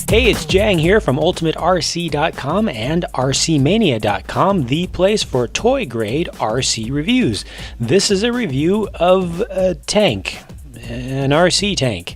Hey, it's Jang here from UltimateRC.com and RCmania.com, the place for toy grade RC reviews. This is a review of a tank, an RC tank.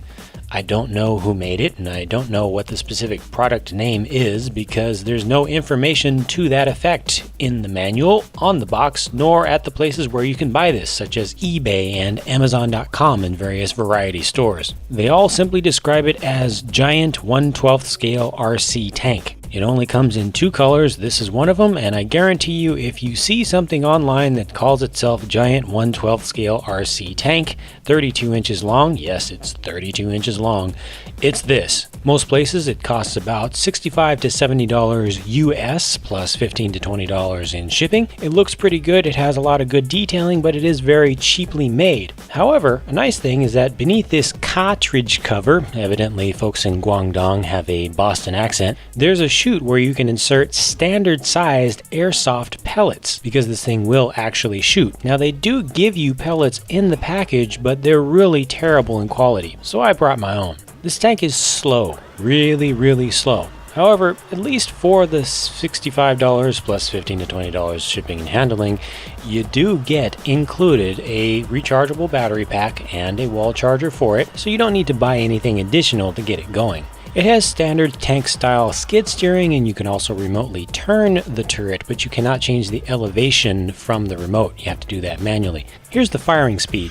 I don't know who made it, and I don't know what the specific product name is because there's no information to that effect in the manual, on the box, nor at the places where you can buy this, such as eBay and Amazon.com and various variety stores. They all simply describe it as Giant 1/12 scale RC tank. It only comes in two colors. This is one of them, and I guarantee you if you see something online that calls itself Giant 1/12 scale RC tank, 32 inches long, yes, it's 32 inches long, it's this. Most places it costs about $65 to $70 US plus $15 to $20 in shipping. It looks pretty good, it has a lot of good detailing, but it is very cheaply made. However, a nice thing is that beneath this cartridge cover, evidently folks in Guangdong have a Boston accent, there's a chute where you can insert standard sized airsoft pellets because this thing will actually shoot. Now they do give you pellets in the package, but they're really terrible in quality, so I brought my own. This tank is slow, really slow. However, at least for the $65 plus $15 to $20 shipping and handling, you do get included a rechargeable battery pack and a wall charger for it, so you don't need to buy anything additional to get it going. It has standard tank style skid steering, and you can also remotely turn the turret, but you cannot change the elevation from the remote. You have to do that manually. Here's the firing speed.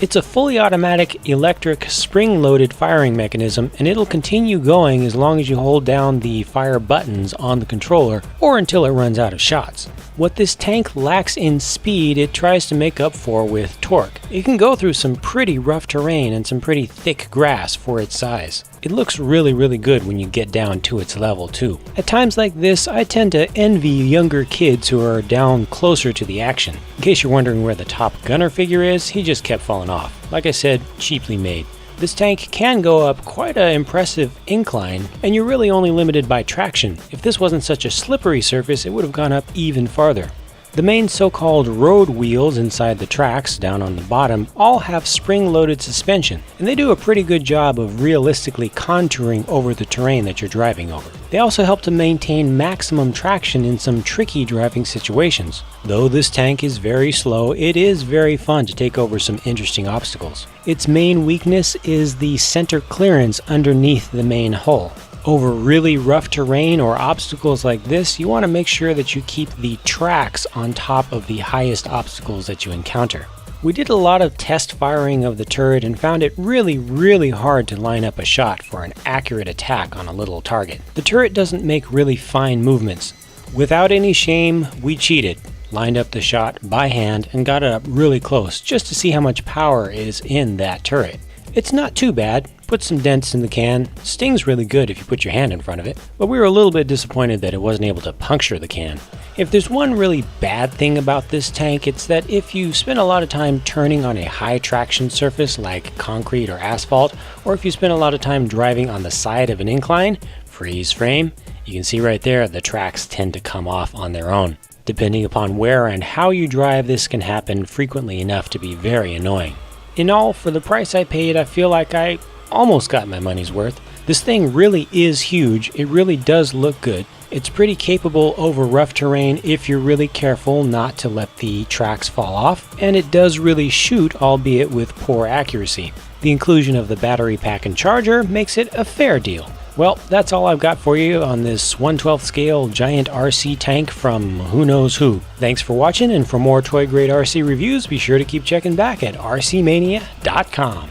It's a fully automatic electric spring-loaded firing mechanism, and it'll continue going as long as you hold down the fire buttons on the controller or until it runs out of shots. What this tank lacks in speed, it tries to make up for with torque. It can go through some pretty rough terrain and some pretty thick grass for its size. It looks really good when you get down to its level too. At times like this, I tend to envy younger kids who are down closer to the action. In case you're wondering where the Top Gunner figure is, he just kept falling off. Like I said, cheaply made. This tank can go up quite an impressive incline, and you're really only limited by traction. If this wasn't such a slippery surface, it would have gone up even farther. The main so-called road wheels inside the tracks, down on the bottom, all have spring-loaded suspension, and they do a pretty good job of realistically contouring over the terrain that you're driving over. They also help to maintain maximum traction in some tricky driving situations. Though this tank is very slow, it is very fun to take over some interesting obstacles. Its main weakness is the center clearance underneath the main hull. Over really rough terrain or obstacles like this, you want to make sure that you keep the tracks on top of the highest obstacles that you encounter. We did a lot of test firing of the turret and found it really hard to line up a shot for an accurate attack on a little target. The turret doesn't make really fine movements. Without any shame, we cheated. Lined up the shot by hand and got it up really close just to see how much power is in that turret. It's not too bad. Put some dents in the can. Stings really good if you put your hand in front of it, but we were a little bit disappointed that it wasn't able to puncture the can. If there's one really bad thing about this tank, it's that if you spend a lot of time turning on a high traction surface like concrete or asphalt, or if you spend a lot of time driving on the side of an incline, freeze frame, you can see right there the tracks tend to come off on their own. Depending upon where and how you drive, this can happen frequently enough to be very annoying. In all, for the price I paid, I feel like I almost got my money's worth. This thing really is huge. It really does look good. It's pretty capable over rough terrain if you're really careful not to let the tracks fall off, and it does really shoot, albeit with poor accuracy. The inclusion of the battery pack and charger makes it a fair deal. Well, that's all I've got for you on this 1/12 scale giant RC tank from who knows who. Thanks for watching, and for more toy grade RC reviews, be sure to keep checking back at RCmania.com.